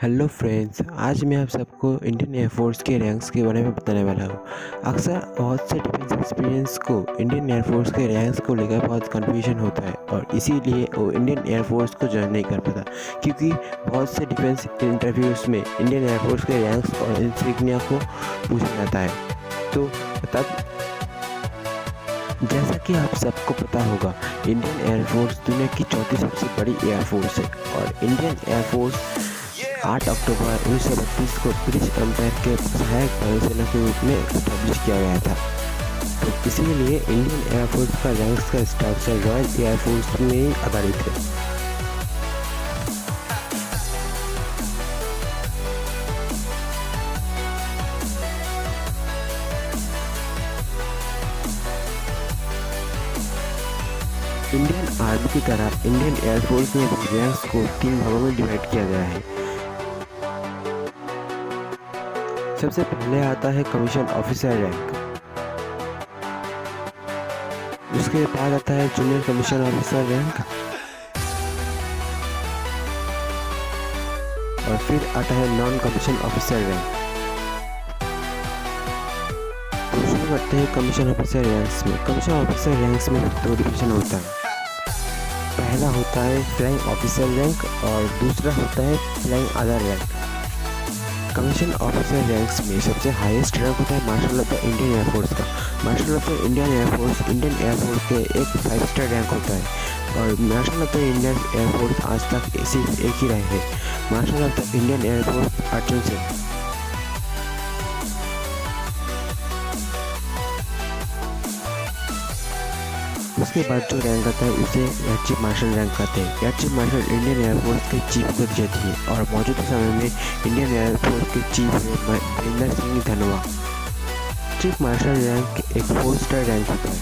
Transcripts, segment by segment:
Hello friends, आज मैं आप सबको इंडियन एयरफोर्स के रैंक्स के बारे में बताने वाला हूँ। अक्सर बहुत से डिफेंस एक्सपीरियंस को इंडियन एयरफोर्स के रैंक्स को लेकर बहुत कन्फ्यूजन होता है और इसीलिए वो इंडियन एयरफोर्स को ज्वाइन नहीं कर पाता, क्योंकि बहुत से डिफेंस इंटरव्यूज़ में इंडियन एयरफोर्स के रैंक्स और इंसिग्निया को पूछा जाता है। तो तब जैसा कि आप सबको पता होगा, इंडियन एयरफोर्स दुनिया की चौथी सबसे बड़ी एयरफोर्स है और इंडियन एयरफोर्स 8 अक्टूबर 1932 को ब्रिटिश एम्पायर के सहायक वायुसेना के रूप में स्टैब्लिश किया गया था। तो इसीलिए इंडियन एयरफोर्स का रैंक्स का स्ट्रक्चर रॉयल एयरफोर्स में ही आधारित है। इंडियन आर्मी की तरह इंडियन एयरफोर्स में भी रैंक्स को 3 भागों में डिवाइड किया गया है। सबसे पहले आता है कमीशन ऑफिसर रैंक, उसके बाद आता है जूनियर कमीशन ऑफिसर रैंक और फिर आता है नॉन कमीशन ऑफिसर रैंक। तो शुरू करते हैं कमीशन ऑफिसर रैंक्स में। कमीशन ऑफिसर रैंक्स में 2 डिवीजन होता है। पहला होता है फ्लाइंग ऑफिसर रैंक और दूसरा होता है flying other rank. Commission officer ranks में सबसे हाईएस्ट रैंक होता है marshal of the Indian air force का। Marshal of the Indian air force के एक 5 स्टार रैंक होता है और marshal of the Indian air force आज तक सिर्फ एक ही रहे हैं, marshal of the Indian air force Arjan Singh. उसके बाद जो रैंक आता है उसे एयर चीफ मार्शल रैंक कहते हैं। Air chief marshal Indian air force के चीफ को दी जाती है और मौजूदा समय में इंडियन एयरफोर्स के चीफ है Mahendra Singh Dhanoa. Chief marshal rank एक 4 स्टार रैंक होता है।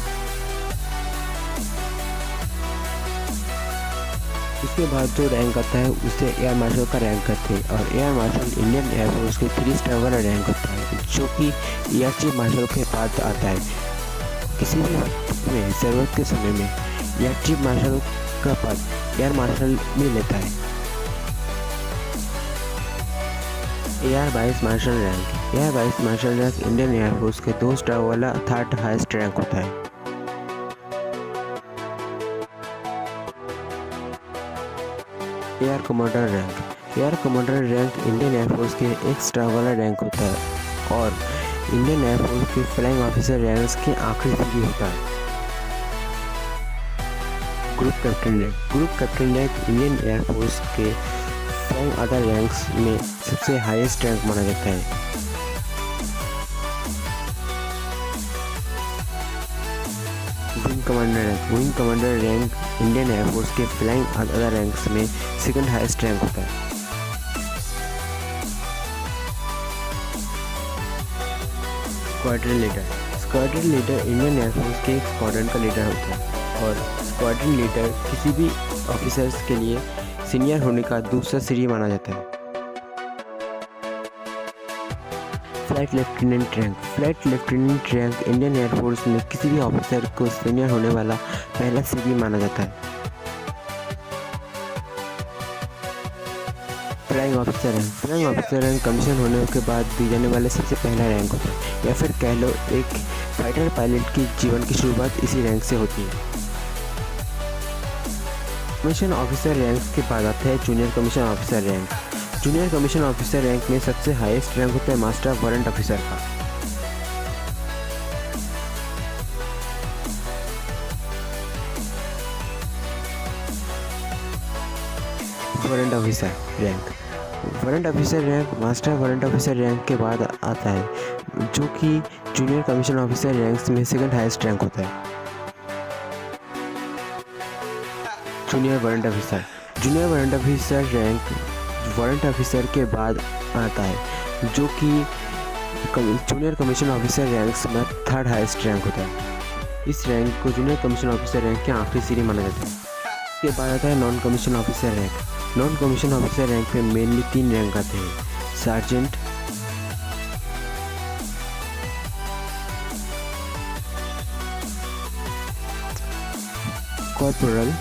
उसके बाद जो रैंक आता है उसे एयर मार्शल का रैंक कहते हैं और एयर मार्शल इंडियन एयरफोर्स के 3 स्टार वाला रैंक होता है, जो कि एयर चीफ मार्शल के बाद आता है। किसी भी वक्त में ज़रूरत के समय में एयर चीफ मार्शल का पद एयर मार्शल भी लेता है। Air vice marshal rank. Air vice marshal rank Indian air force के 2 स्टार वाला 3rd हाईएस्ट रैंक होता है। Air commander rank. Air commander rank Indian air force के 1 स्टार वाला रैंक होता है और इंडियन एयरफोर्स के फ्लाइंग ऑफिसर रैंक्स के आखिरी सीढ़ी होता है। Group captain rank. Group captain rank Indian air force के फ्लाइंग अदर रैंक्स में सबसे हाईएस्ट रैंक माना जाता है। Wing commander rank. Wing commander rank Indian air force के फ्लाइंग अदर रैंक्स में 2nd हाईएस्ट रैंक होता है। Squadron leader. Squadron leader Indian air force के एक स्क्वाड्रन का लीडर होता है और स्क्वाड्रन लीडर किसी भी ऑफिसर्स के लिए सीनियर होने का दूसरा सीढ़ी माना जाता है। Flight lieutenant rank. Flight lieutenant rank Indian air force में किसी भी ऑफिसर को सीनियर होने वाला पहला सीढ़ी माना जाता है। Flying officer rank. Flying officer rank commission होने के बाद दी जाने वाले सबसे पहला रैंक होता है, या फिर कह लो एक फाइटर पायलट की जीवन की शुरुआत इसी रैंक से होती है। कमीशन ऑफिसर रैंक के बाद आता है junior commission officer rank. Junior commission officer rank में सबसे हाईएस्ट रैंक होता है मास्टर वारंट ऑफिसर का। Warrant officer rank. Warrant officer rank master warrant officer rank के बाद आता है, जो कि जूनियर कमीशन ऑफिसर रैंक्स में 2nd हाईएस्ट रैंक होता है। Junior warrant officer. Junior warrant officer rank warrant officer के बाद आता है, जो कि जूनियर कमीशन ऑफिसर रैंक्स में 3rd हाईएस्ट रैंक होता है। इस रैंक को जूनियर कमीशन ऑफिसर रैंक के आखिरी सीढ़ी माना जाता है। इसके बाद आता है non commission officer rank. Non commission officer rank में मेनली 3 रैंक आते हैं, सार्जेंट, कॉर्पोरल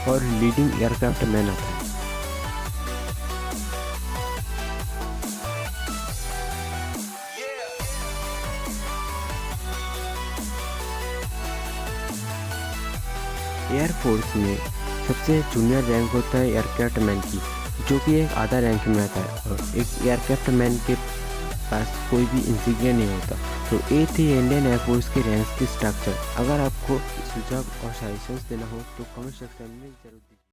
और लीडिंग एयरक्राफ्ट मैन आता है। एयरफोर्स में सबसे जूनियर रैंक होता है एयरक्राफ्ट मैन की, जो कि एक आधा रैंक में आता है, और एक एयरक्राफ्ट मैन के पास कोई भी इंसिग्निया नहीं होता। तो ये थी इंडियन एयरफोर्स के रैंक्स की स्ट्रक्चर। अगर आपको सुझाव और सजेशंस देना हो तो कमेंट सेक्शन में जरूर